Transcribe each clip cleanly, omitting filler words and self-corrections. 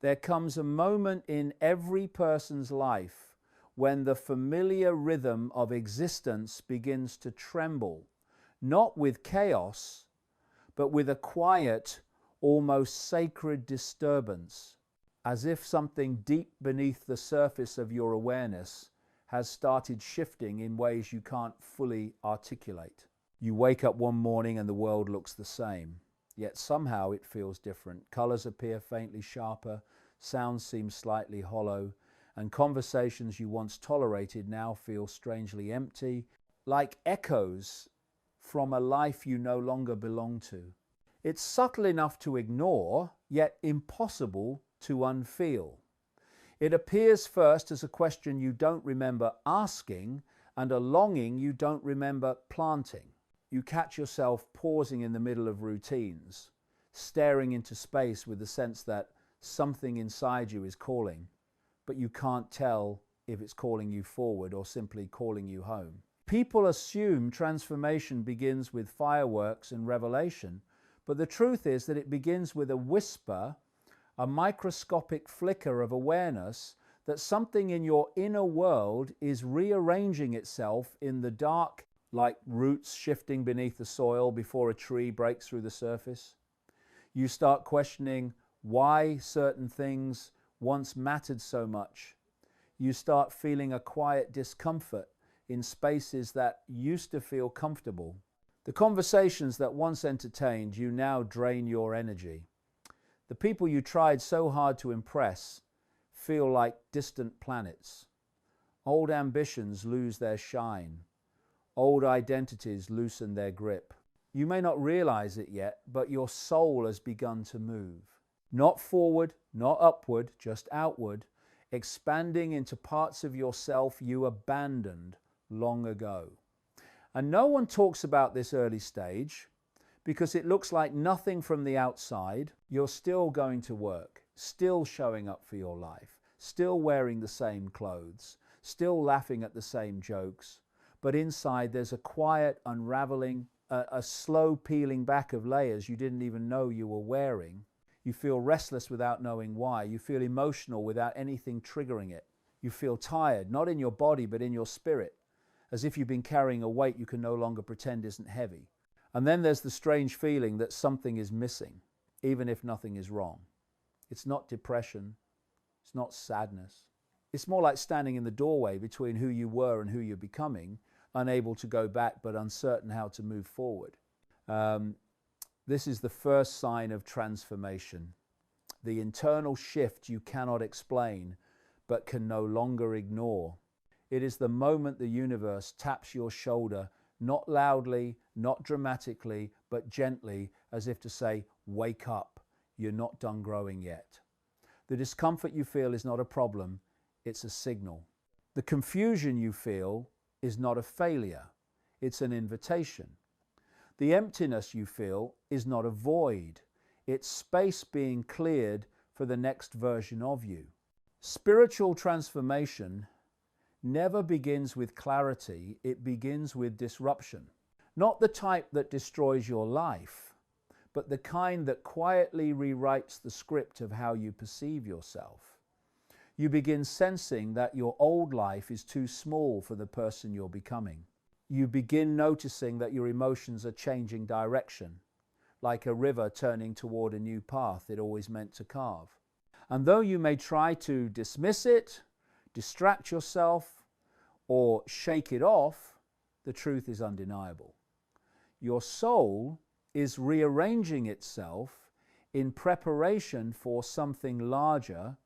There comes a moment in every person's life when the familiar rhythm of existence begins to tremble, not with chaos, but with a quiet, almost sacred disturbance, as if something deep beneath the surface of your awareness has started shifting in ways you can't fully articulate. You wake up one morning and the world looks the same, yet somehow it feels different. Colors appear faintly sharper, sounds seem slightly hollow, and conversations you once tolerated now feel strangely empty, like echoes from a life you no longer belong to. It's subtle enough to ignore, yet impossible to unfeel. It appears first as a question you don't remember asking and a longing you don't remember planting. You catch yourself pausing in the middle of routines, staring into space with the sense that something inside you is calling, but you can't tell if it's calling you forward or simply calling you home. People assume transformation begins with fireworks and revelation, but the truth is that it begins with a whisper, a microscopic flicker of awareness that something in your inner world is rearranging itself in the dark, like roots shifting beneath the soil before a tree breaks through the surface. You start questioning why certain things once mattered so much. You start feeling a quiet discomfort in spaces that used to feel comfortable. The conversations that once entertained you now drain your energy. The people you tried so hard to impress feel like distant planets. Old ambitions lose their shine. Old identities loosen their grip. You may not realize it yet, but your soul has begun to move. Not forward, not upward, just outward, expanding into parts of yourself you abandoned long ago. And no one talks about this early stage because it looks like nothing from the outside. You're still going to work, still showing up for your life, still wearing the same clothes, still laughing at the same jokes. But inside there's a quiet unraveling, a slow peeling back of layers you didn't even know you were wearing. You feel restless without knowing why. You feel emotional without anything triggering it. You feel tired, not in your body, but in your spirit, as if you've been carrying a weight you can no longer pretend isn't heavy. And then there's the strange feeling that something is missing, even if nothing is wrong. It's not depression. It's not sadness. It's more like standing in the doorway between who you were and who you're becoming, unable to go back but uncertain how to move forward. This is the first sign of transformation, the internal shift you cannot explain but can no longer ignore. It is the moment the universe taps your shoulder, not loudly, not dramatically, but gently, as if to say, wake up, you're not done growing yet. The discomfort you feel is not a problem, it's a signal. The confusion you feel is not a failure, it's an invitation. The emptiness you feel is not a void, it's space being cleared for the next version of you. Spiritual transformation never begins with clarity, it begins with disruption. Not the type that destroys your life, but the kind that quietly rewrites the script of how you perceive yourself. You begin sensing that your old life is too small for the person you're becoming. You begin noticing that your emotions are changing direction, like a river turning toward a new path it always meant to carve. And though you may try to dismiss it, distract yourself, or shake it off, the truth is undeniable. Your soul is rearranging itself in preparation for something larger,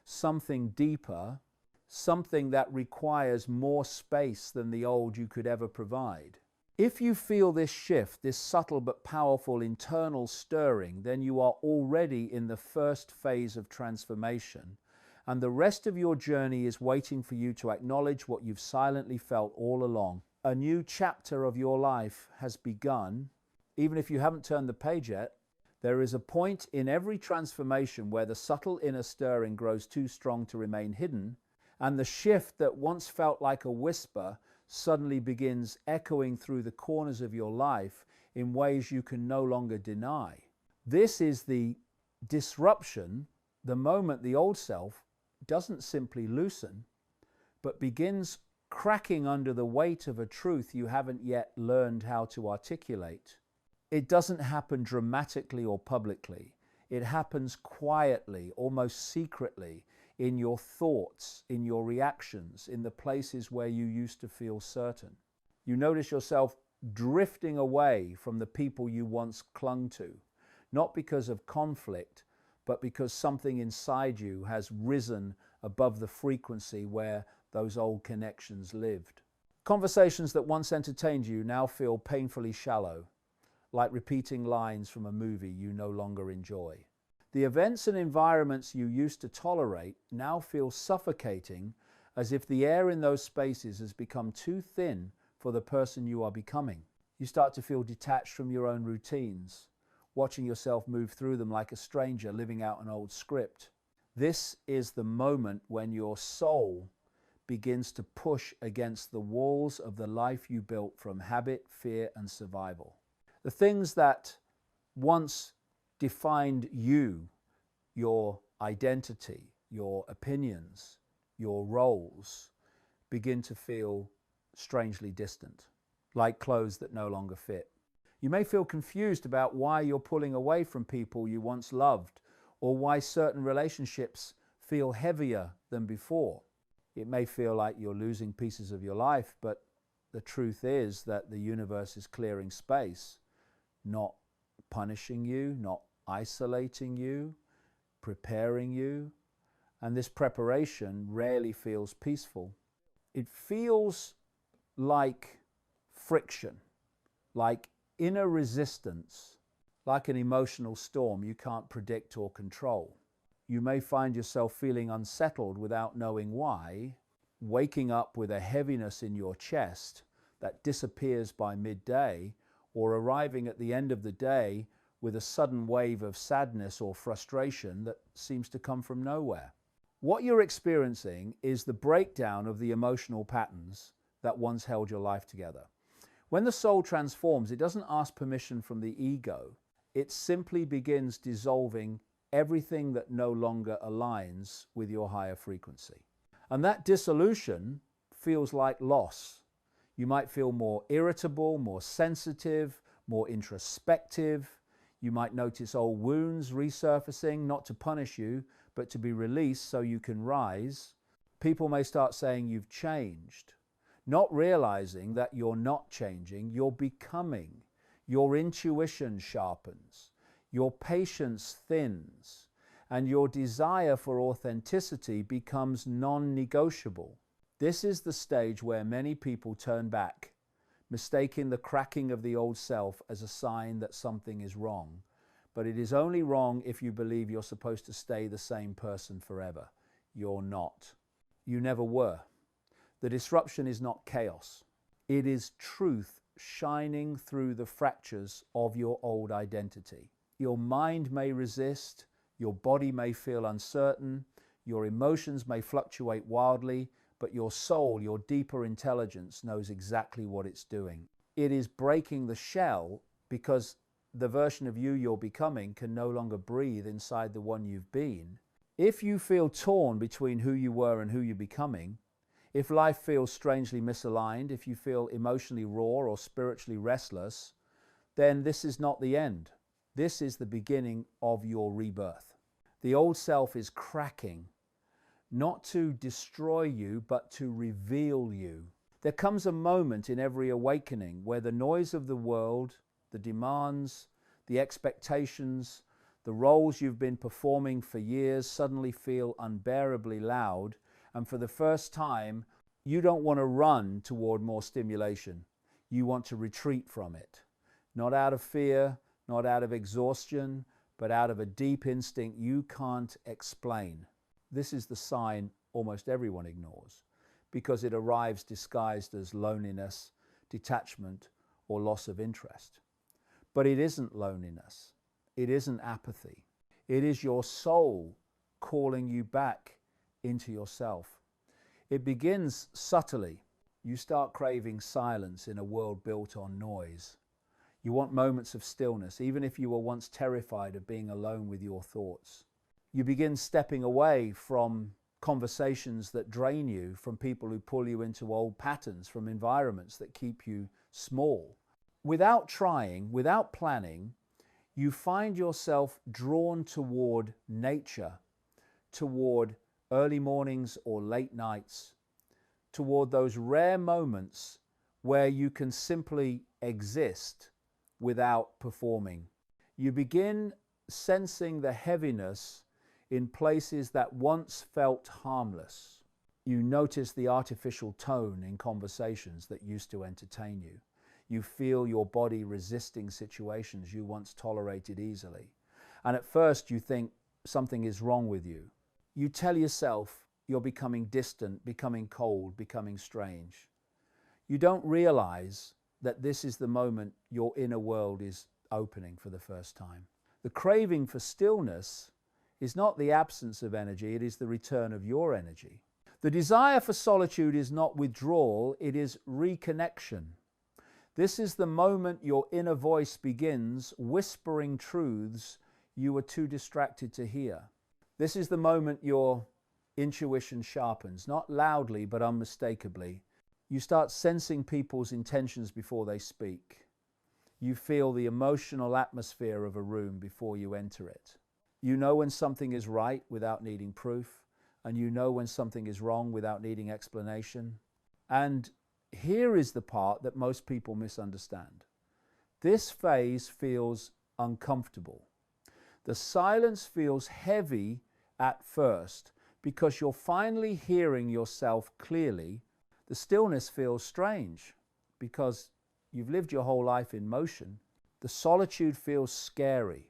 something deeper, something that requires more space than the old you could ever provide. If you feel this shift, this subtle but powerful internal stirring, then you are already in the first phase of transformation, and the rest of your journey is waiting for you to acknowledge what you've silently felt all along. A new chapter of your life has begun. Even if you haven't turned the page yet, there is a point in every transformation where the subtle inner stirring grows too strong to remain hidden, and the shift that once felt like a whisper suddenly begins echoing through the corners of your life in ways you can no longer deny. This is the disruption the moment the old self doesn't simply loosen, but begins cracking under the weight of a truth you haven't yet learned how to articulate. It doesn't happen dramatically or publicly. It happens quietly, almost secretly, in your thoughts, in your reactions, in the places where you used to feel certain. You notice yourself drifting away from the people you once clung to, not because of conflict, but because something inside you has risen above the frequency where those old connections lived. Conversations that once entertained you now feel painfully shallow, like repeating lines from a movie you no longer enjoy. The events and environments you used to tolerate now feel suffocating, as if the air in those spaces has become too thin for the person you are becoming. You start to feel detached from your own routines, watching yourself move through them like a stranger living out an old script. This is the moment when your soul begins to push against the walls of the life you built from habit, fear, and survival. The things that once defined you, your identity, your opinions, your roles, begin to feel strangely distant, like clothes that no longer fit. You may feel confused about why you're pulling away from people you once loved, or why certain relationships feel heavier than before. It may feel like you're losing pieces of your life, but the truth is that the universe is clearing space, not punishing you, not isolating you, preparing you. And this preparation rarely feels peaceful. It feels like friction, like inner resistance, like an emotional storm you can't predict or control. You may find yourself feeling unsettled without knowing why, waking up with a heaviness in your chest that disappears by midday, or arriving at the end of the day with a sudden wave of sadness or frustration that seems to come from nowhere. What you're experiencing is the breakdown of the emotional patterns that once held your life together. When the soul transforms, it doesn't ask permission from the ego. It simply begins dissolving everything that no longer aligns with your higher frequency. And that dissolution feels like loss. You might feel more irritable, more sensitive, more introspective. You might notice old wounds resurfacing, not to punish you, but to be released so you can rise. People may start saying you've changed, not realizing that you're not changing, you're becoming. Your intuition sharpens, your patience thins, and your desire for authenticity becomes non-negotiable. This is the stage where many people turn back, mistaking the cracking of the old self as a sign that something is wrong. But it is only wrong if you believe you're supposed to stay the same person forever. You're not. You never were. The disruption is not chaos. It is truth shining through the fractures of your old identity. Your mind may resist, your body may feel uncertain, your emotions may fluctuate wildly, but your soul, your deeper intelligence, knows exactly what it's doing. It is breaking the shell because the version of you you're becoming can no longer breathe inside the one you've been. If you feel torn between who you were and who you're becoming, if life feels strangely misaligned, if you feel emotionally raw or spiritually restless, then this is not the end. This is the beginning of your rebirth. The old self is cracking, not to destroy you, but to reveal you. There comes a moment in every awakening where the noise of the world, the demands, the expectations, the roles you've been performing for years suddenly feel unbearably loud, and for the first time, you don't want to run toward more stimulation. You want to retreat from it. Not out of fear, not out of exhaustion, but out of a deep instinct you can't explain. This is the sign almost everyone ignores, because it arrives disguised as loneliness, detachment, or loss of interest. But it isn't loneliness. It isn't apathy. It is your soul calling you back into yourself. It begins subtly. You start craving silence in a world built on noise. You want moments of stillness, even if you were once terrified of being alone with your thoughts. You begin stepping away from conversations that drain you, from people who pull you into old patterns, from environments that keep you small. Without trying, without planning, you find yourself drawn toward nature, toward early mornings or late nights, toward those rare moments where you can simply exist without performing. You begin sensing the heaviness in places that once felt harmless. You notice the artificial tone in conversations that used to entertain you. You feel your body resisting situations you once tolerated easily. And at first you think something is wrong with you. You tell yourself you're becoming distant, becoming cold, becoming strange. You don't realize that this is the moment your inner world is opening for the first time. The craving for stillness is not the absence of energy, it is the return of your energy. The desire for solitude is not withdrawal, it is reconnection. This is the moment your inner voice begins whispering truths you were too distracted to hear. This is the moment your intuition sharpens, not loudly but unmistakably. You start sensing people's intentions before they speak. You feel the emotional atmosphere of a room before you enter it. You know when something is right without needing proof, and you know when something is wrong without needing explanation. And here is the part that most people misunderstand. This phase feels uncomfortable. The silence feels heavy at first because you're finally hearing yourself clearly. The stillness feels strange because you've lived your whole life in motion. The solitude feels scary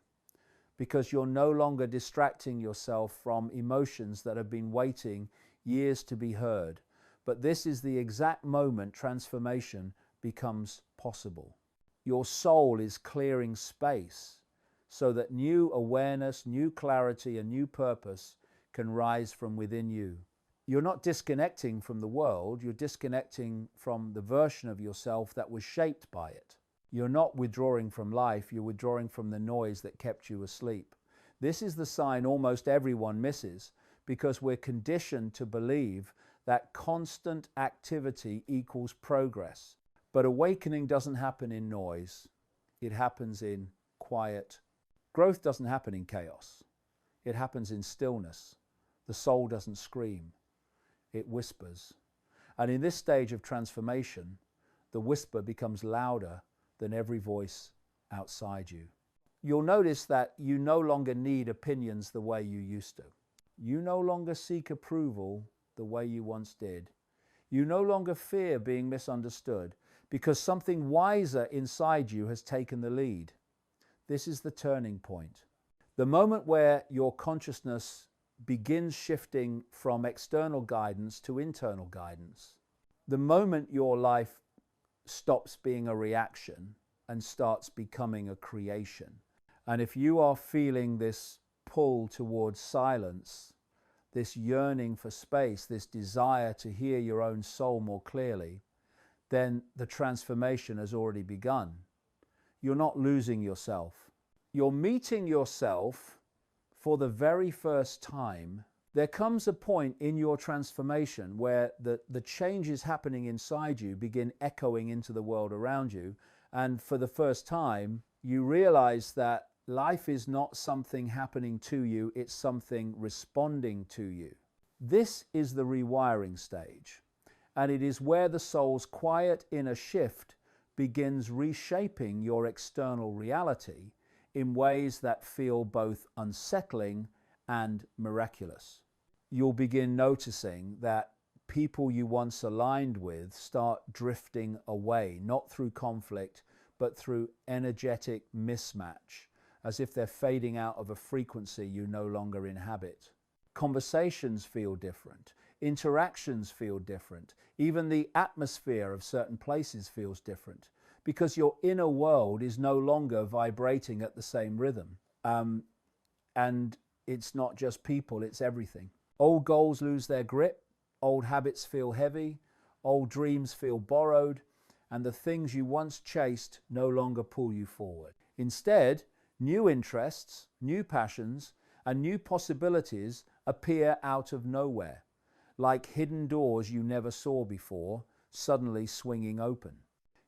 because you're no longer distracting yourself from emotions that have been waiting years to be heard. But this is the exact moment transformation becomes possible. Your soul is clearing space so that new awareness, new clarity, and new purpose can rise from within you. You're not disconnecting from the world, you're disconnecting from the version of yourself that was shaped by it. You're not withdrawing from life, you're withdrawing from the noise that kept you asleep. This is the sign almost everyone misses because we're conditioned to believe that constant activity equals progress. But awakening doesn't happen in noise. It happens in quiet. Growth doesn't happen in chaos. It happens in stillness. The soul doesn't scream. It whispers. And in this stage of transformation, the whisper becomes louder than every voice outside you. You'll notice that you no longer need opinions the way you used to. You no longer seek approval the way you once did. You no longer fear being misunderstood because something wiser inside you has taken the lead. This is the turning point. The moment where your consciousness begins shifting from external guidance to internal guidance. The moment your life stops being a reaction and starts becoming a creation. And if you are feeling this pull towards silence, this yearning for space, this desire to hear your own soul more clearly, then the transformation has already begun. You're not losing yourself. You're meeting yourself for the very first time. There comes a point in your transformation where the changes happening inside you begin echoing into the world around you. And for the first time, you realize that life is not something happening to you, it's something responding to you. This is the rewiring stage, and it is where the soul's quiet inner shift begins reshaping your external reality in ways that feel both unsettling and miraculous. You'll begin noticing that people you once aligned with start drifting away, not through conflict, but through energetic mismatch, as if they're fading out of a frequency you no longer inhabit. Conversations feel different, interactions feel different, even the atmosphere of certain places feels different, because your inner world is no longer vibrating at the same rhythm. And it's not just people, it's everything. Old goals lose their grip, old habits feel heavy, old dreams feel borrowed, and the things you once chased no longer pull you forward. Instead, new interests, new passions, and new possibilities appear out of nowhere, like hidden doors you never saw before, suddenly swinging open.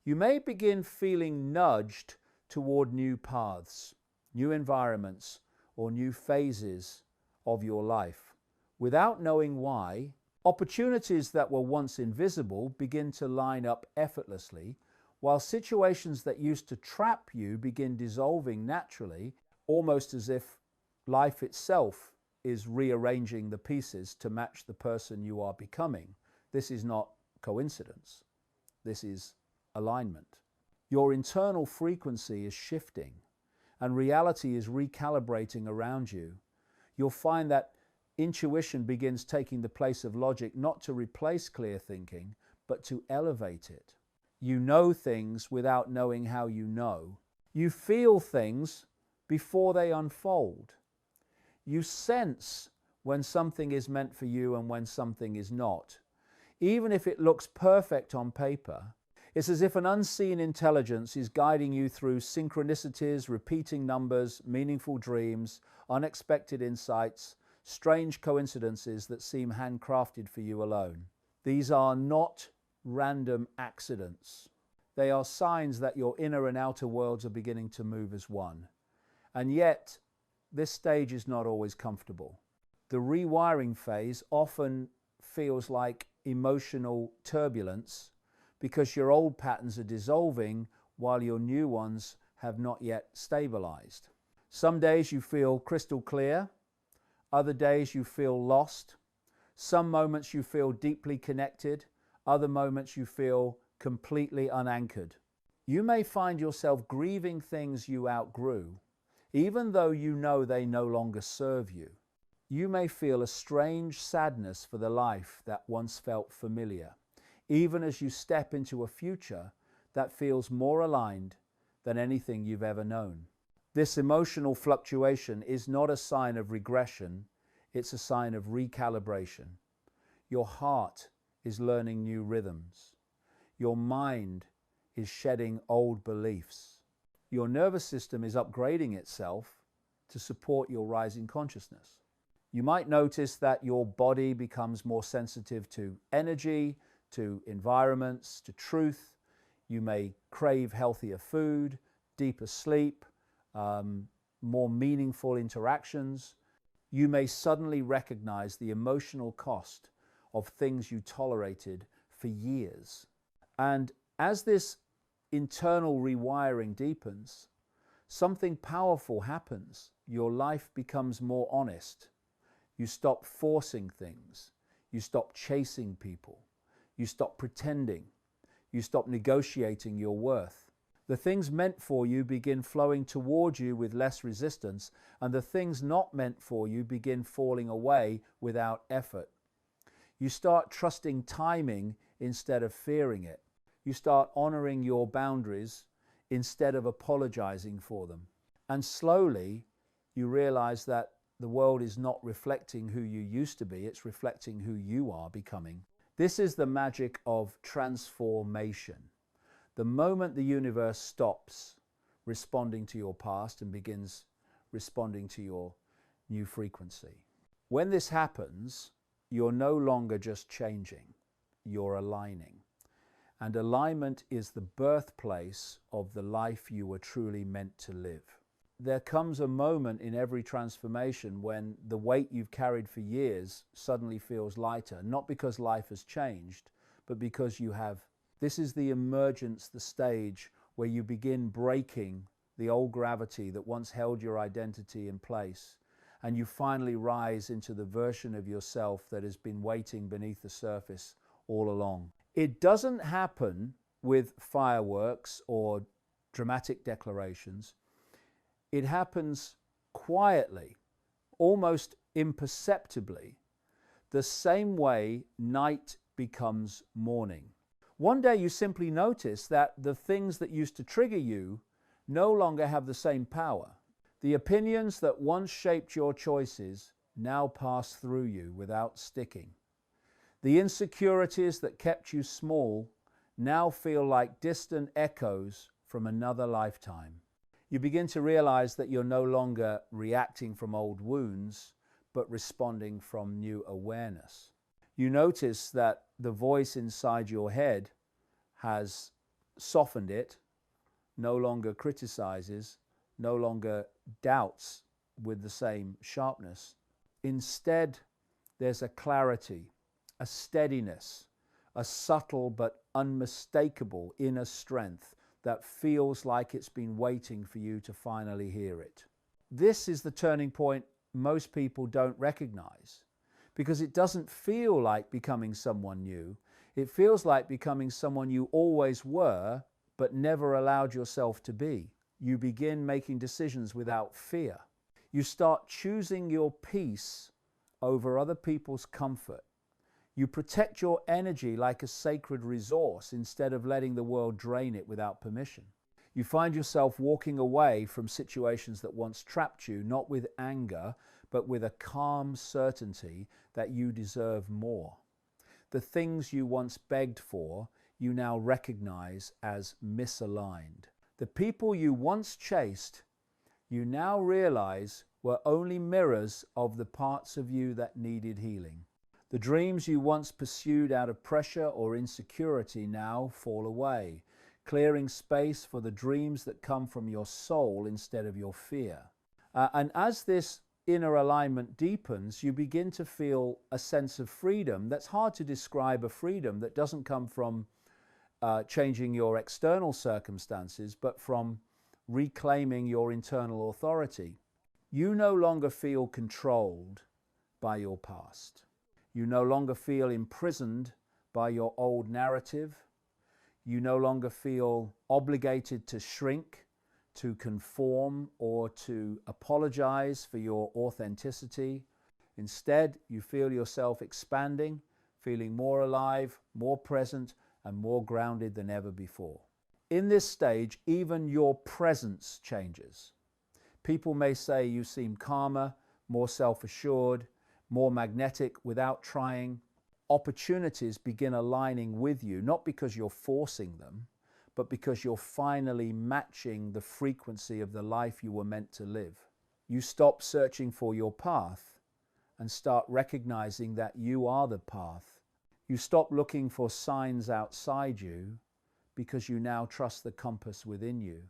You may begin feeling nudged toward new paths, new environments, or new phases of your life. Without knowing why, opportunities that were once invisible begin to line up effortlessly, while situations that used to trap you begin dissolving naturally, almost as if life itself is rearranging the pieces to match the person you are becoming. This is not coincidence. This is alignment. Your internal frequency is shifting and reality is recalibrating around you. You'll find that intuition begins taking the place of logic, not to replace clear thinking, but to elevate it. You know things without knowing how you know. You feel things before they unfold. You sense when something is meant for you and when something is not. Even if it looks perfect on paper, it's as if an unseen intelligence is guiding you through synchronicities, repeating numbers, meaningful dreams, unexpected insights, strange coincidences that seem handcrafted for you alone. These are not random accidents. They are signs that your inner and outer worlds are beginning to move as one. And yet, this stage is not always comfortable. The rewiring phase often feels like emotional turbulence because your old patterns are dissolving while your new ones have not yet stabilized. Some days you feel crystal clear, other days you feel lost. Some moments you feel deeply connected, other moments you feel completely unanchored. You may find yourself grieving things you outgrew, even though you know they no longer serve you. You may feel a strange sadness for the life that once felt familiar, even as you step into a future that feels more aligned than anything you've ever known. This emotional fluctuation is not a sign of regression, it's a sign of recalibration. Your heart is learning new rhythms. Your mind is shedding old beliefs. Your nervous system is upgrading itself to support your rising consciousness. You might notice that your body becomes more sensitive to energy, to environments, to truth. You may crave healthier food, deeper sleep, more meaningful interactions. You may suddenly recognize the emotional cost of things you tolerated for years. And as this internal rewiring deepens, something powerful happens. Your life becomes more honest. You stop forcing things. You stop chasing people. You stop pretending. You stop negotiating your worth. The things meant for you begin flowing toward you with less resistance, and the things not meant for you begin falling away without effort. You start trusting timing instead of fearing it. You start honoring your boundaries instead of apologizing for them. And slowly, you realize that the world is not reflecting who you used to be, it's reflecting who you are becoming. This is the magic of transformation. The moment the universe stops responding to your past and begins responding to your new frequency. When this happens, you're no longer just changing, you're aligning. And alignment is the birthplace of the life you were truly meant to live. There comes a moment in every transformation when the weight you've carried for years suddenly feels lighter, not because life has changed, but because you have. This is the emergence, the stage where you begin breaking the old gravity that once held your identity in place, and you finally rise into the version of yourself that has been waiting beneath the surface all along. It doesn't happen with fireworks or dramatic declarations. It happens quietly, almost imperceptibly, the same way night becomes morning. One day you simply notice that the things that used to trigger you no longer have the same power. The opinions that once shaped your choices now pass through you without sticking. The insecurities that kept you small now feel like distant echoes from another lifetime. You begin to realize that you're no longer reacting from old wounds, but responding from new awareness. You notice that the voice inside your head has softened it, no longer criticizes, no longer doubts with the same sharpness. Instead, there's a clarity, a steadiness, a subtle but unmistakable inner strength that feels like it's been waiting for you to finally hear it. This is the turning point most people don't recognize, because it doesn't feel like becoming someone new. It feels like becoming someone you always were, but never allowed yourself to be. You begin making decisions without fear. You start choosing your peace over other people's comfort. You protect your energy like a sacred resource instead of letting the world drain it without permission. You find yourself walking away from situations that once trapped you, not with anger, but with a calm certainty that you deserve more. The things you once begged for, you now recognize as misaligned. The people you once chased, you now realize were only mirrors of the parts of you that needed healing. The dreams you once pursued out of pressure or insecurity now fall away, clearing space for the dreams that come from your soul instead of your fear. And as this inner alignment deepens, you begin to feel a sense of freedom that's hard to describe, a freedom that doesn't come from changing your external circumstances, but from reclaiming your internal authority. You no longer feel controlled by your past. You no longer feel imprisoned by your old narrative. You no longer feel obligated to shrink, to conform, or to apologize for your authenticity. Instead, you feel yourself expanding, feeling more alive, more present, and more grounded than ever before. In this stage, even your presence changes. People may say you seem calmer, more self-assured, more magnetic without trying. Opportunities begin aligning with you, not because you're forcing them, but because you're finally matching the frequency of the life you were meant to live. You stop searching for your path and start recognizing that you are the path. You stop looking for signs outside you because you now trust the compass within you.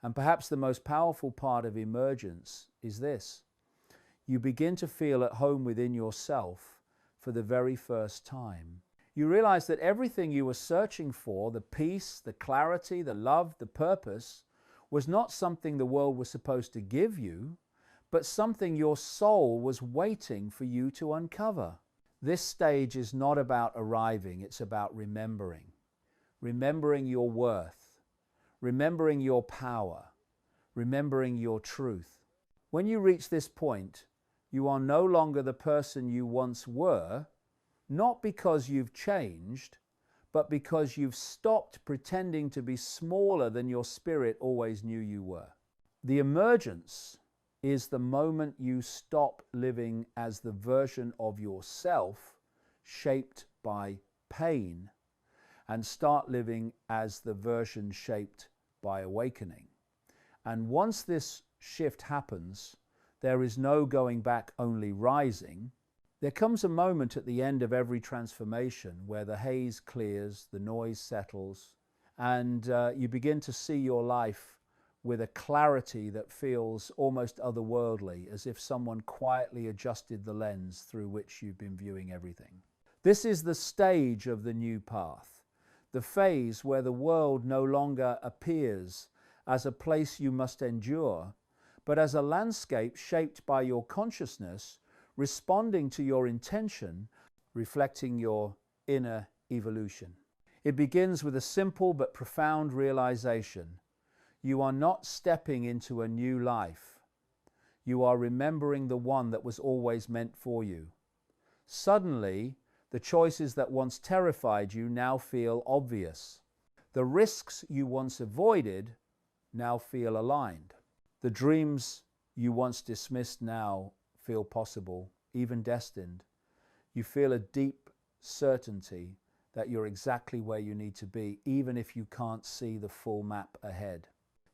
And perhaps the most powerful part of emergence is this: you begin to feel at home within yourself for the very first time. You realize that everything you were searching for, the peace, the clarity, the love, the purpose, was not something the world was supposed to give you, but something your soul was waiting for you to uncover. This stage is not about arriving, it's about remembering. Remembering your worth, remembering your power, remembering your truth. When you reach this point, you are no longer the person you once were, not because you've changed, but because you've stopped pretending to be smaller than your spirit always knew you were. The emergence is the moment you stop living as the version of yourself shaped by pain and start living as the version shaped by awakening. And once this shift happens, there is no going back, only rising. There comes a moment at the end of every transformation where the haze clears, the noise settles, and you begin to see your life with a clarity that feels almost otherworldly, as if someone quietly adjusted the lens through which you've been viewing everything. This is the stage of the new path, the phase where the world no longer appears as a place you must endure, but as a landscape shaped by your consciousness, responding to your intention, reflecting your inner evolution. It begins with a simple but profound realization. You are not stepping into a new life. You are remembering the one that was always meant for you. Suddenly, the choices that once terrified you now feel obvious. The risks you once avoided now feel aligned. The dreams you once dismissed now feel possible, even destined. You feel a deep certainty that you're exactly where you need to be, even if you can't see the full map ahead.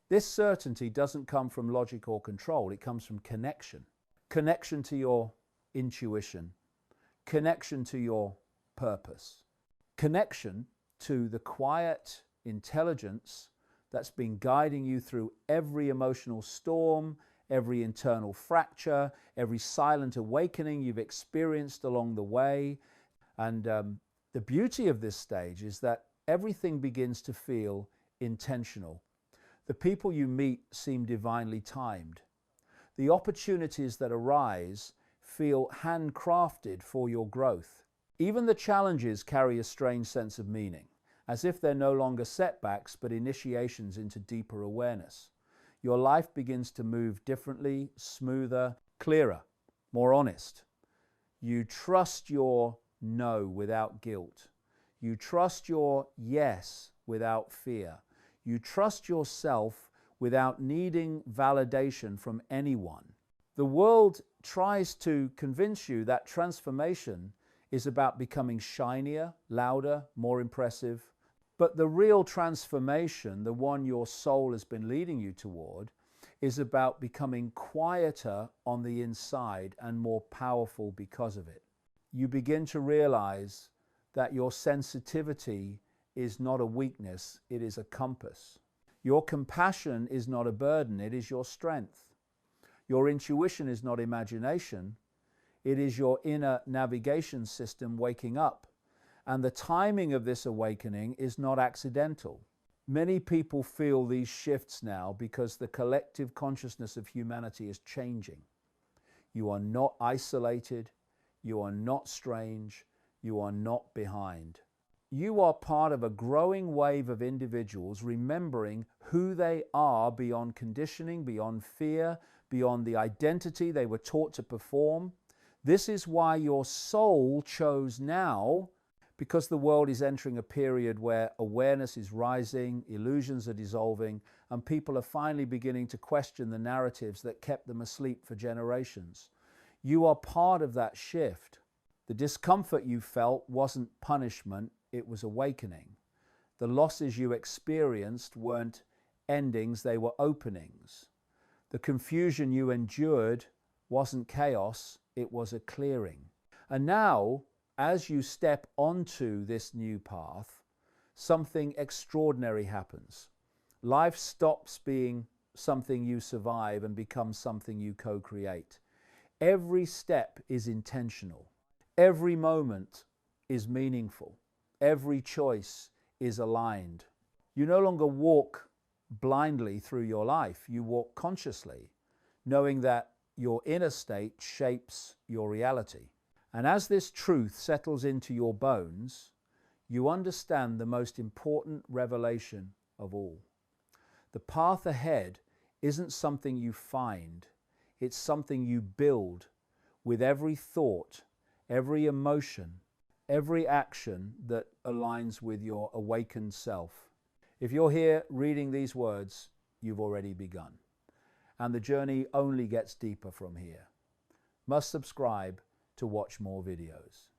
This certainty doesn't come from logic or control. It comes from connection. Connection to your intuition. Connection to your purpose. Connection to the quiet intelligence that's been guiding you through every emotional storm, every internal fracture, every silent awakening you've experienced along the way. And the beauty of this stage is that everything begins to feel intentional. The people you meet seem divinely timed. The opportunities that arise feel handcrafted for your growth. Even the challenges carry a strange sense of meaning, as if they're no longer setbacks but initiations into deeper awareness. Your life begins to move differently, smoother, clearer, more honest. You trust your no without guilt. You trust your yes without fear. You trust yourself without needing validation from anyone. The world tries to convince you that transformation is about becoming shinier, louder, more impressive. But the real transformation, the one your soul has been leading you toward, is about becoming quieter on the inside and more powerful because of it. You begin to realize that your sensitivity is not a weakness, it is a compass. Your compassion is not a burden, it is your strength. Your intuition is not imagination, it is your inner navigation system waking up. And the timing of this awakening is not accidental. Many people feel these shifts now because the collective consciousness of humanity is changing. You are not isolated, you are not strange, you are not behind. You are part of a growing wave of individuals remembering who they are beyond conditioning, beyond fear, beyond the identity they were taught to perform. This is why your soul chose now, because the world is entering a period where awareness is rising, illusions are dissolving, and people are finally beginning to question the narratives that kept them asleep for generations. You are part of that shift. The discomfort you felt wasn't punishment, it was awakening. The losses you experienced weren't endings, they were openings. The confusion you endured wasn't chaos, it was a clearing. And now, as you step onto this new path, something extraordinary happens. Life stops being something you survive and becomes something you co-create. Every step is intentional. Every moment is meaningful. Every choice is aligned. You no longer walk blindly through your life. You walk consciously, knowing that your inner state shapes your reality. And as this truth settles into your bones, you understand the most important revelation of all. The path ahead isn't something you find, it's something you build with every thought, every emotion, every action that aligns with your awakened self. If you're here reading these words, you've already begun. And the journey only gets deeper from here. Must subscribe to watch more videos.